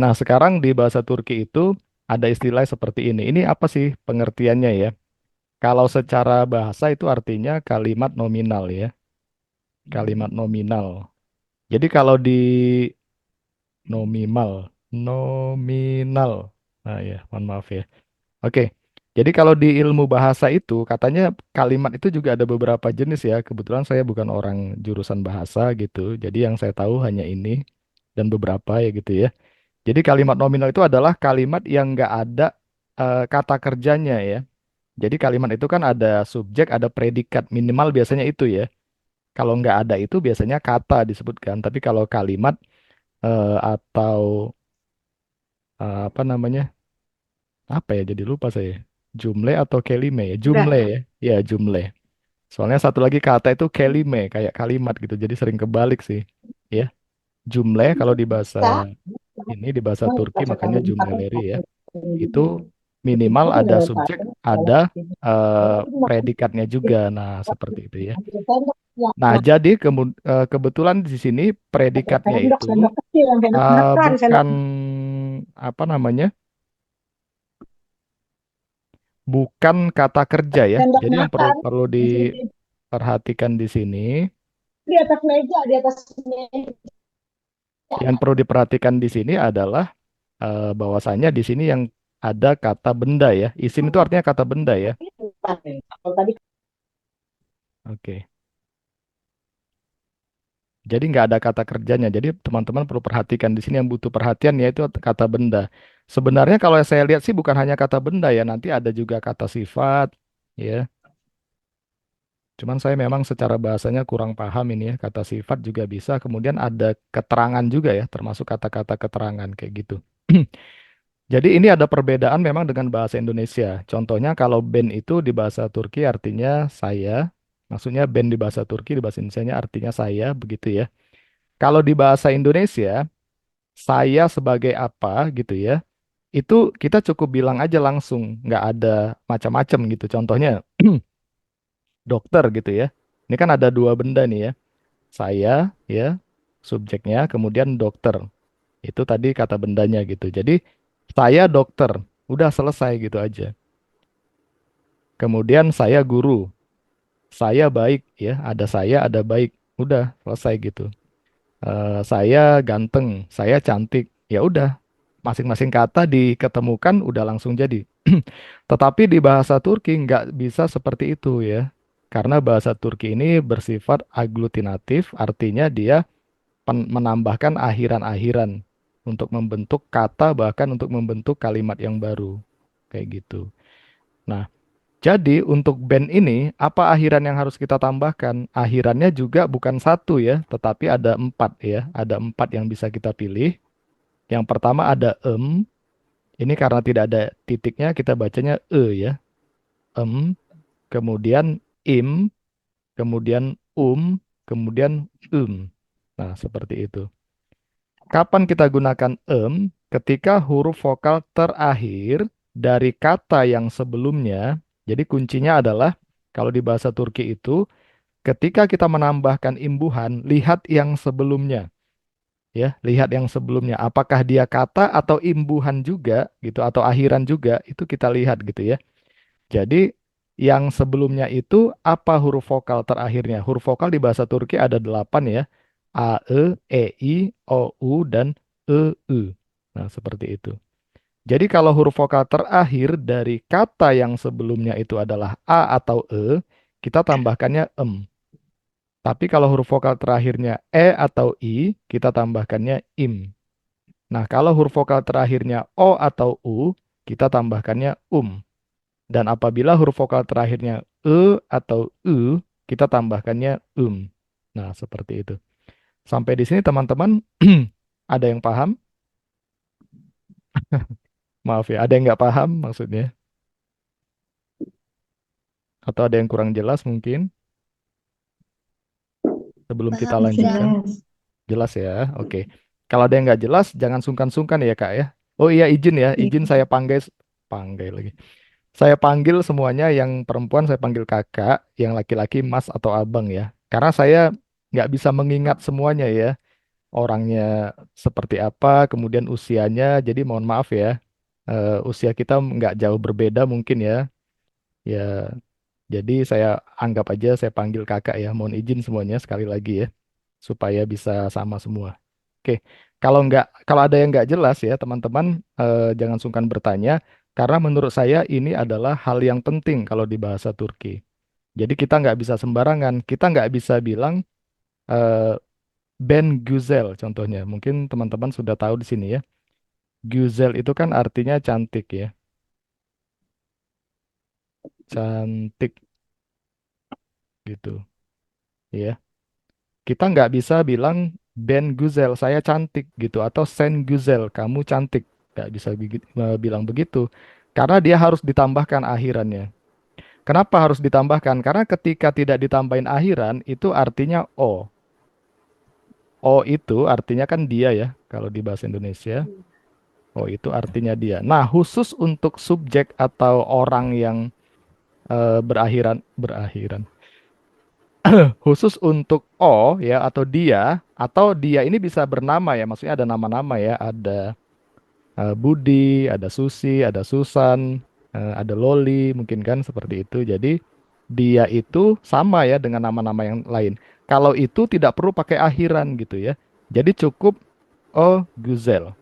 Nah, sekarang di bahasa Turki itu ada istilah seperti ini. Ini apa sih pengertiannya ya? Kalau secara bahasa itu artinya kalimat nominal ya, kalimat nominal. Jadi kalau di nominal, nominal. Nah ya, mohon maaf ya. Oke. Jadi kalau di ilmu bahasa itu katanya kalimat itu juga ada beberapa jenis ya. Kebetulan saya bukan orang jurusan bahasa gitu. Jadi yang saya tahu hanya ini dan beberapa ya gitu ya. Jadi kalimat nominal itu adalah kalimat yang nggak ada kata kerjanya ya. Jadi kalimat itu kan ada subjek, ada predikat minimal biasanya itu ya. Kalau nggak ada itu biasanya kata disebutkan. Tapi kalau kalimat atau apa namanya? Apa ya? Jadi lupa saya. Jumle atau kelime ya? Jumle Udah. ya. Ya jumle. Soalnya satu lagi kata itu kelime kayak kalimat gitu. Jadi sering kebalik sih. Ya. Jumle kalau di bahasa Bisa. ini di bahasa Turki makanya jumleleri ya. Itu minimal ada subjek, ada predikatnya juga. Nah, seperti itu ya. Nah, jadi kebetulan di sini predikatnya Sendok, itu sendok kecil yang sendok makan, sendok bukan apa namanya? Bukan kata kerja ya. sendok Jadi yang perlu makan perlu di sini diperhatikan di sini, di atas meja, di atas meja. yang perlu diperhatikan di sini adalah bahwasanya di sini yang ada kata benda ya. Isim itu artinya kata benda ya. Kalau tadi Oke. Jadi nggak ada kata kerjanya. Jadi teman-teman perlu perhatikan di sini yang butuh perhatian yaitu kata benda. Sebenarnya kalau saya lihat sih bukan hanya kata benda ya, nanti ada juga kata sifat ya. Cuman saya memang secara bahasanya kurang paham ini ya. Kata sifat juga bisa. Kemudian ada keterangan juga ya, termasuk kata-kata keterangan kayak gitu. Jadi ini ada perbedaan memang dengan bahasa Indonesia. Contohnya kalau ben itu di bahasa Turki artinya saya. Maksudnya ben di bahasa Turki di bahasa Indonesia artinya saya begitu ya. Kalau di bahasa Indonesia saya sebagai apa gitu ya, itu kita cukup bilang aja langsung, nggak ada macam-macam gitu. Contohnya dokter gitu ya. Ini kan ada dua benda nih ya, saya ya subjeknya, kemudian dokter. Itu tadi kata bendanya gitu. Jadi saya dokter, udah selesai gitu aja. Kemudian saya guru, saya baik ya, ada saya, ada baik, udah selesai gitu. Saya ganteng, saya cantik, ya udah masing-masing kata diketemukan udah langsung jadi. Tetapi di bahasa Turki nggak bisa seperti itu ya. Karena bahasa Turki ini bersifat aglutinatif, artinya dia menambahkan akhiran-akhiran untuk membentuk kata bahkan untuk membentuk kalimat yang baru. Kayak gitu. Nah, jadi untuk band ini apa akhiran yang harus kita tambahkan? Akhirannya juga bukan satu ya, tetapi ada empat ya. Ada empat yang bisa kita pilih. Yang pertama ada ini karena tidak ada titiknya, kita bacanya ya. Em, kemudian im, kemudian kemudian Nah, seperti itu. Kapan kita gunakan Ketika huruf vokal terakhir dari kata yang sebelumnya. Jadi kuncinya adalah kalau di bahasa Turki itu, ketika kita menambahkan imbuhan, lihat yang sebelumnya. Ya, lihat yang sebelumnya. Apakah dia kata atau imbuhan juga gitu atau akhiran juga itu kita lihat gitu ya. Jadi yang sebelumnya itu apa huruf vokal terakhirnya? Huruf vokal di bahasa Turki ada 8 ya. A, I, O, U, dan E. Nah, seperti itu. Jadi kalau huruf vokal terakhir dari kata yang sebelumnya itu adalah A atau kita tambahkannya em. Tapi kalau huruf vokal terakhirnya atau I, kita tambahkannya im. Nah, kalau huruf vokal terakhirnya O atau U, kita tambahkannya Dan apabila huruf vokal terakhirnya atau kita tambahkannya Nah, seperti itu. Sampai di sini teman-teman ada yang paham? Maaf ya, ada yang nggak paham maksudnya? Atau ada yang kurang jelas mungkin sebelum kita Paham, lanjutkan? Kak. jelas. Jelas ya, oke. Kalau ada yang nggak jelas, jangan sungkan-sungkan ya Kak ya. Oh iya izin ya, izin Iya. saya panggil lagi. Saya panggil semuanya yang perempuan saya panggil kakak, yang laki-laki mas atau abang ya. Karena saya nggak bisa mengingat semuanya ya. orangnya seperti apa, kemudian usianya. Jadi mohon maaf ya, usia kita nggak jauh berbeda mungkin ya. Ya, jadi saya anggap aja saya panggil kakak ya. Mohon izin semuanya sekali lagi ya, supaya bisa sama semua. Oke, kalau ada yang nggak jelas ya teman-teman, jangan sungkan bertanya, karena menurut saya ini adalah hal yang penting kalau di bahasa Turki. Jadi kita nggak bisa sembarangan, kita nggak bisa bilang eh, Ben Güzel contohnya. Mungkin teman-teman sudah tahu di sini ya. Güzel itu kan artinya cantik ya, cantik gitu ya. Kita nggak bisa bilang Ben Güzel, saya cantik gitu, atau Sen Güzel, kamu cantik. Nggak bisa bilang begitu, karena dia harus ditambahkan akhirannya. Kenapa harus ditambahkan? Karena ketika tidak ditambahin akhiran, itu artinya O. O itu artinya kan dia ya, kalau di bahasa Indonesia. O itu artinya dia. Nah, khusus untuk subjek atau orang yang berakhiran. Khusus untuk O ya atau dia ini bisa bernama ya, maksudnya ada nama-nama ya, ada Budi, ada Susi, ada Susan, ada Loli, mungkin kan seperti itu. Jadi dia itu sama ya dengan nama-nama yang lain. Kalau itu tidak perlu pakai akhiran gitu ya. Jadi cukup O Guzel.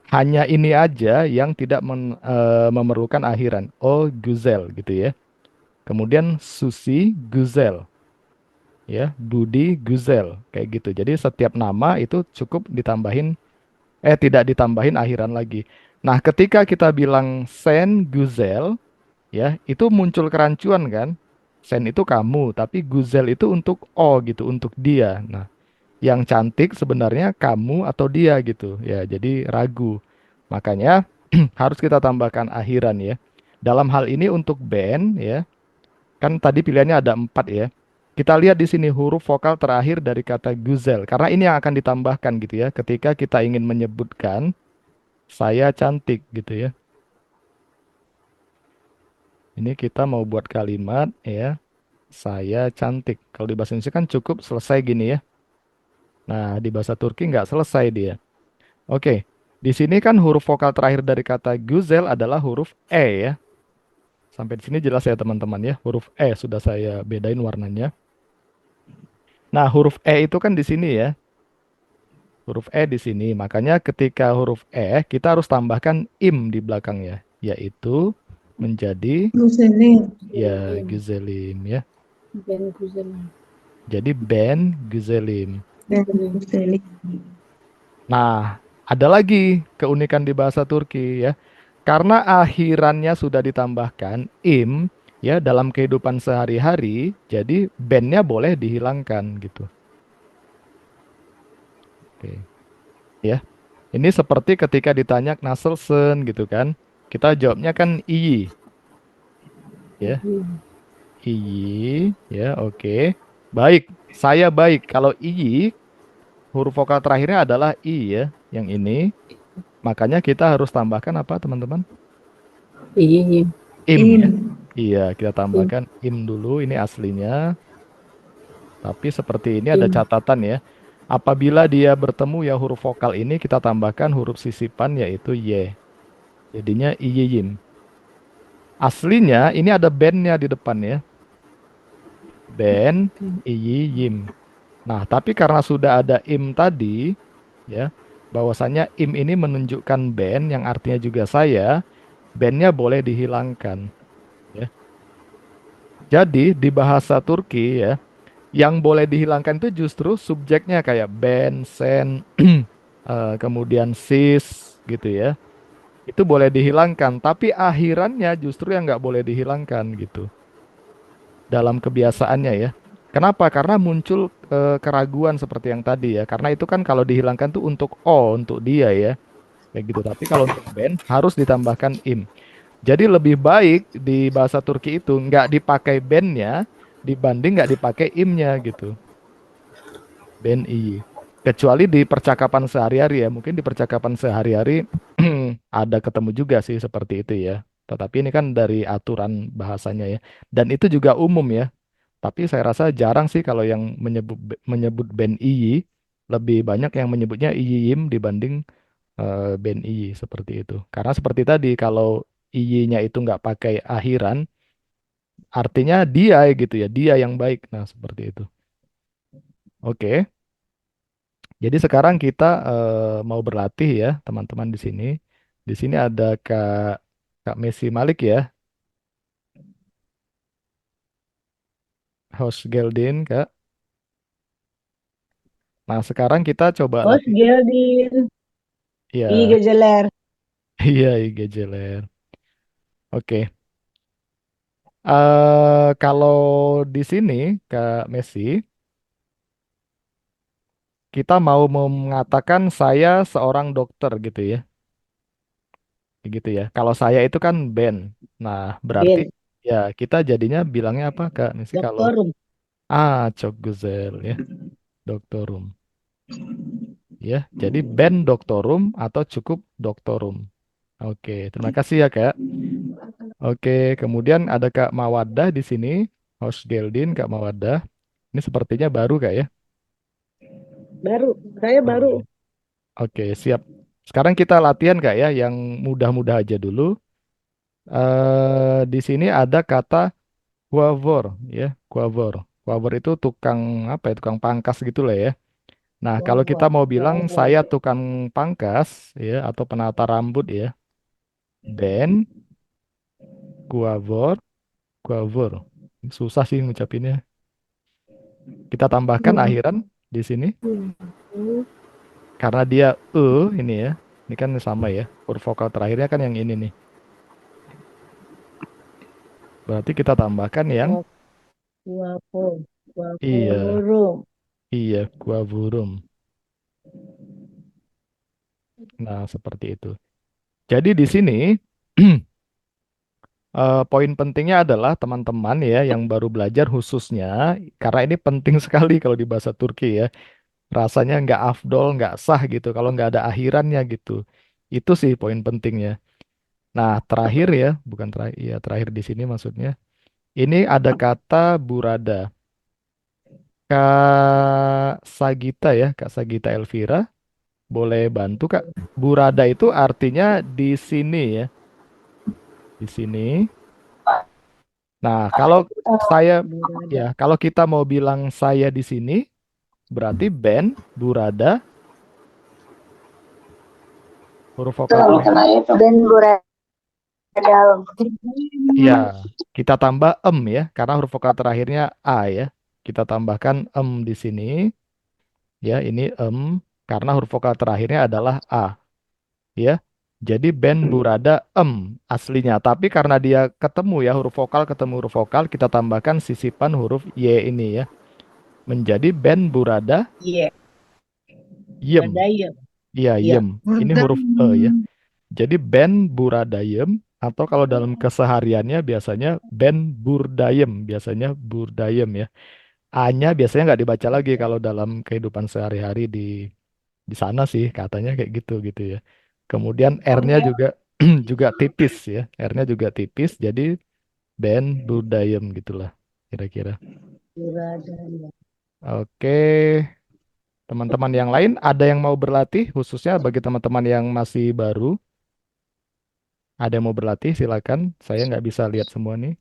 Hanya ini aja yang tidak memerlukan akhiran. O Guzel gitu ya. Kemudian Susi Guzel ya, Budi Guzel kayak gitu. Jadi setiap nama itu cukup ditambahin tidak ditambahin akhiran lagi. Nah, ketika kita bilang Sen Guzel ya, itu muncul kerancuan kan? Sen itu kamu, tapi Guzel itu untuk O gitu, untuk dia. Nah, yang cantik sebenarnya kamu atau dia gitu. Ya, jadi ragu. Makanya harus kita tambahkan akhiran ya. Dalam hal ini untuk band ya, kan tadi pilihannya ada 4 ya. Kita lihat di sini huruf vokal terakhir dari kata Guzel. Karena ini yang akan ditambahkan gitu ya. Ketika kita ingin menyebutkan saya cantik gitu ya. Ini kita mau buat kalimat ya. Saya cantik. Kalau di bahasa Indonesia kan cukup selesai gini ya. Nah, di bahasa Turki nggak selesai dia. Oke. Di sini kan huruf vokal terakhir dari kata Guzel adalah huruf E ya. Sampai di sini jelas ya teman-teman ya. Huruf E sudah saya bedain warnanya. Nah, huruf E itu kan di sini ya. Huruf E di sini. Makanya ketika huruf E kita harus tambahkan im di belakangnya, yaitu menjadi Guzelim. ya Güzelim ya. Ben Guzelim. Jadi Ben Güzelim. Ben Guzelim. Nah, ada lagi keunikan di bahasa Turki ya. Karena akhirannya sudah ditambahkan im ya dalam kehidupan sehari-hari, jadi bandnya boleh dihilangkan gitu. Oke. Ya, ini seperti ketika ditanya Nasselsen gitu kan. Kita jawabnya kan iyi ya. Iyi ya, oke. Baik, saya baik. Kalau iyi huruf vokal terakhirnya adalah i ya, yang ini. Makanya kita harus tambahkan apa, teman-teman? Iya. Im ya. In. Iya, kita In. tambahkan im dulu. Ini aslinya. Tapi seperti ini ada In. catatan ya. Apabila dia bertemu ya huruf vokal ini, kita tambahkan huruf sisipan yaitu y. Jadinya iyiyim. Aslinya ini ada bandnya di depan ya. Ben, iyiyim. Nah, tapi karena sudah ada im tadi, ya, bahwasanya im ini menunjukkan ben yang artinya juga saya, bennya boleh dihilangkan. Ya. Jadi di bahasa Turki ya, yang boleh dihilangkan itu justru subjeknya kayak ben, sen, kemudian sis gitu ya. Itu boleh dihilangkan, tapi akhirannya justru yang nggak boleh dihilangkan gitu. Dalam kebiasaannya ya. Kenapa? Karena muncul keraguan seperti yang tadi ya. Karena itu kan kalau dihilangkan tuh untuk O, untuk dia ya. Kayak gitu. Tapi kalau untuk Ben harus ditambahkan im. Jadi lebih baik di bahasa Turki itu nggak dipakai bennya dibanding nggak dipakai imnya gitu. Ben i. Kecuali di percakapan sehari-hari ya. Mungkin di percakapan sehari-hari ada ketemu juga sih seperti itu ya. Tetapi ini kan dari aturan bahasanya ya. Dan itu juga umum ya. Tapi saya rasa jarang sih kalau yang menyebut band iyi. lebih banyak yang menyebutnya iyim dibanding band iyi seperti itu. Karena seperti tadi, kalau iyi-nya itu nggak pakai akhiran, artinya dia gitu ya, dia yang baik. Nah, seperti itu. Oke, jadi sekarang kita mau berlatih ya, teman-teman di sini. Di sini ada Kak Messi Malik ya, host Geldin, Kak. Nah, sekarang kita coba Bos latih. Geraldine, Iya, Iga Jeler. iya, IGJLR. Oke. Kalau di sini, Kak Messi, kita mau mengatakan saya seorang dokter gitu ya. Gitu ya. Kalau saya itu kan Ben. Nah, berarti Ben, ya kita jadinya bilangnya apa, Kak Messi? Kalau Doktorum. Çok güzel ya, doktorum. Ya, jadi Ben doktorum atau cukup doktorum. Oke, terima kasih ya, Kak. Oke, kemudian ada Kak Mawadah di sini, host Geldin, Kak Mawadah. Ini sepertinya baru, Kak ya. Baru, saya Oh, baru. iya. Oke, siap. Sekarang kita latihan, Kak ya, yang mudah-mudah aja dulu. Di sini ada kata Quavor ya, Quavor. Quavor itu tukang apa ya, tukang pangkas gitu lah ya. Nah, kalau kita Wawon, mau bilang wawon. saya tukang pangkas ya atau penata rambut ya, Ben Quavor, Quavor. Susah sih ngucapinnya. Kita tambahkan akhiran di sini karena dia ini ya. Ini kan sama ya. Huruf vokal terakhirnya kan yang ini nih. Berarti kita tambahkan yang Wawon, iya, waworum. iya, Quavorum. Nah, seperti itu. Jadi di sini poin pentingnya adalah teman-teman ya yang baru belajar khususnya karena ini penting sekali kalau di bahasa Turki ya. Rasanya nggak afdol, nggak sah gitu kalau nggak ada akhirannya gitu. Itu sih poin pentingnya. Nah, terakhir ya, bukan terakhir, ya terakhir di sini maksudnya. Ini ada kata burada. Kak Sagita ya, Kak Sagita Elvira, boleh bantu Kak. Burada itu artinya di sini ya, di sini. Nah, kalau saya ya, Burada. kalau kita mau bilang saya di sini, berarti Ben, Burada, huruf vokal terakhirnya, Dan Burada dalam. ya, kita tambah ya, karena huruf vokal terakhirnya A ya. Kita tambahkan di sini, ya, ini karena huruf vokal terakhirnya adalah A, ya. Jadi Ben Burada aslinya, tapi karena dia ketemu ya huruf vokal ketemu huruf vokal, kita tambahkan sisipan huruf Y ini ya, menjadi Ben Burada Iya, Yem. Bradayem. Iya, Iya. Yem. Ini huruf E ya. Jadi Ben Buradayem atau kalau dalam kesehariannya biasanya Ben Burdayem, biasanya Burdayem ya. A-nya biasanya nggak dibaca lagi kalau dalam kehidupan sehari-hari di sana sih katanya kayak gitu gitu ya. Kemudian R-nya juga juga tipis ya. R-nya juga tipis jadi Ben Burdayem gitulah kira-kira. Bradayem. Oke, teman-teman yang lain ada yang mau berlatih khususnya bagi teman-teman yang masih baru. Ada yang mau berlatih, silakan. Saya nggak bisa lihat semua nih.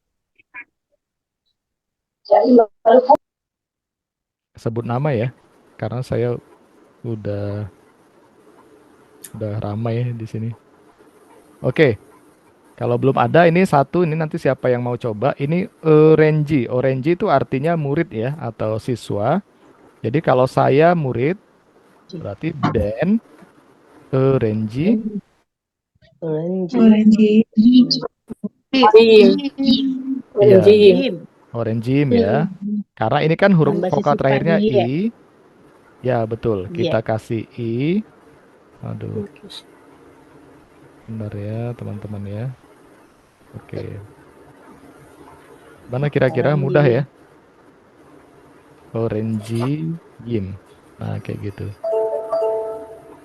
Sebut nama ya, karena saya udah udah ramai di sini. Oke, kalau belum ada ini satu, ini nanti siapa yang mau coba? Ini Orenji. Orenji itu artinya murid ya atau siswa. Jadi kalau saya murid, berarti Ben Orenji. Orange. Orange. Iya, Jim. Orenjim ya. Karena ini kan huruf Tambah vokal sisipan terakhirnya I. Y. Ya, betul. Kita Iya. kasih I. Aduh, bentar ya teman-teman ya. Oke. Mana kira-kira mudah Orange. ya? Orange Yim. Nah, kayak gitu.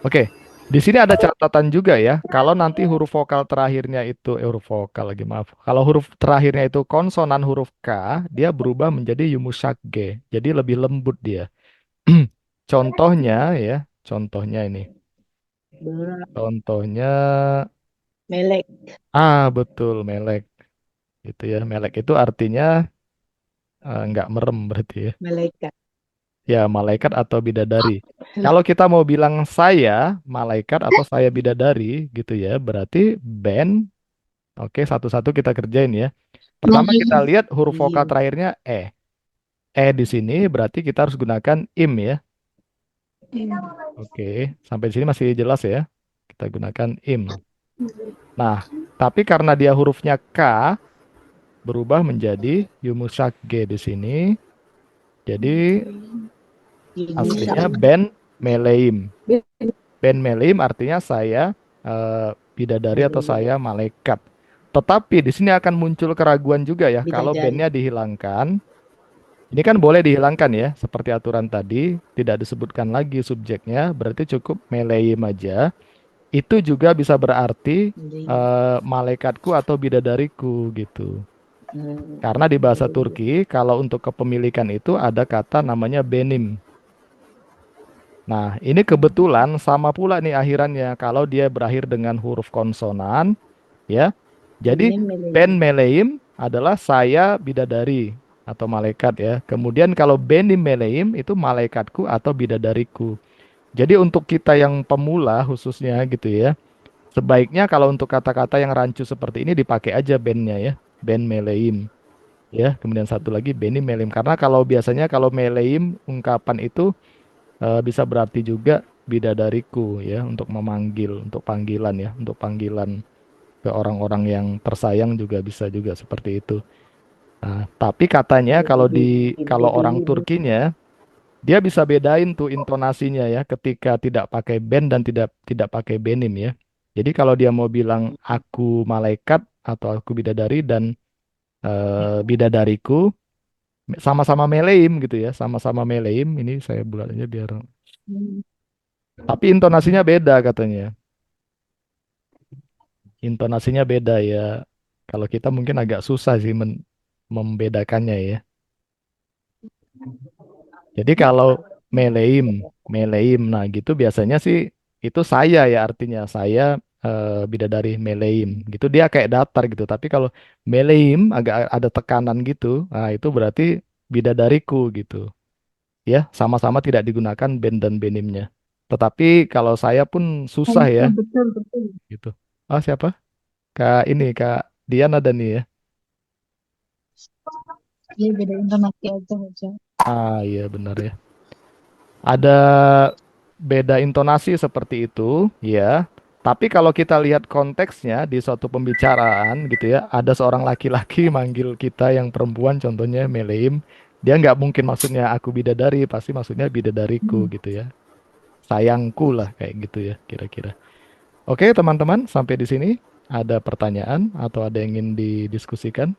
Oke. Di sini ada catatan juga ya. Kalau nanti huruf vokal terakhirnya itu huruf vokal lagi maaf. Kalau huruf terakhirnya itu konsonan huruf K, dia berubah menjadi yumusakge. Jadi lebih lembut dia. contohnya ya, contohnya ini. Berat. Contohnya, Melek. betul, melek. Itu ya, melek itu artinya nggak merem berarti ya. Malaikat. Ya, malaikat atau bidadari. Kalau kita mau bilang saya malaikat atau saya bidadari gitu ya, berarti Ben. Oke, satu-satu kita kerjain ya. Pertama kita lihat huruf vokal Iya. terakhirnya E. E di sini berarti kita harus gunakan im ya. Oke, sampai di sini masih jelas ya. Kita gunakan im. Nah, tapi karena dia hurufnya K berubah menjadi yumusak G di sini. Jadi aslinya Yusak. Ben Meleim. Ben Meleim artinya saya bidadari atau saya malaikat. Tetapi di sini akan muncul keraguan juga ya kalau Bidadari. bennya dihilangkan. Ini kan boleh dihilangkan ya, seperti aturan tadi, tidak disebutkan lagi subjeknya, berarti cukup meleim aja. Itu juga bisa berarti malaikatku atau bidadariku gitu. Karena di bahasa Turki, kalau untuk kepemilikan itu ada kata namanya benim. Nah, ini kebetulan sama pula nih akhirannya. Kalau dia berakhir dengan huruf konsonan, ya. Jadi Benim melek. ben meleim adalah saya bidadari atau malaikat ya. Kemudian kalau benim meleim itu malaikatku atau bidadariku. Jadi untuk kita yang pemula khususnya gitu ya, sebaiknya kalau untuk kata-kata yang rancu seperti ini dipakai aja bennya ya, ben meleim ya. Kemudian satu lagi benim meleim karena kalau biasanya kalau meleim ungkapan itu bisa berarti juga bidadariku ya untuk memanggil, untuk panggilan ya, untuk panggilan ke orang-orang yang tersayang juga bisa juga seperti itu. Nah, tapi katanya kalau orang Turkinya dia bisa bedain tuh intonasinya ya ketika tidak pakai ben dan tidak pakai benim ya. Jadi kalau dia mau bilang aku malaikat atau aku bidadari dan bidadariku sama-sama meleim gitu ya, sama-sama meleim. Ini saya bulat aja biar. Tapi intonasinya beda katanya. Intonasinya beda ya. Kalau kita mungkin agak susah sih membedakannya ya. Jadi kalau meleim, meleim, nah gitu biasanya sih itu saya ya artinya saya bidadari meleim gitu dia kayak datar gitu. Tapi kalau meleim agak ada tekanan gitu, nah itu berarti bidadariku gitu. Ya, sama-sama tidak digunakan ben dan benimnya. Tetapi kalau saya pun susah ya Betul, betul. gitu. Ah siapa? Kak ini Kak Dian ada nih ya. Iya, beda intonasi aja. Ah iya benar ya. Ada beda intonasi seperti itu, ya. Tapi kalau kita lihat konteksnya di suatu pembicaraan gitu ya, ada seorang laki-laki manggil kita yang perempuan, contohnya Meleim, dia nggak mungkin maksudnya aku bidadari, pasti maksudnya bidadariku gitu ya. Sayangku lah kayak gitu ya, kira-kira. Oke, teman-teman, sampai di sini ada pertanyaan atau ada yang ingin didiskusikan?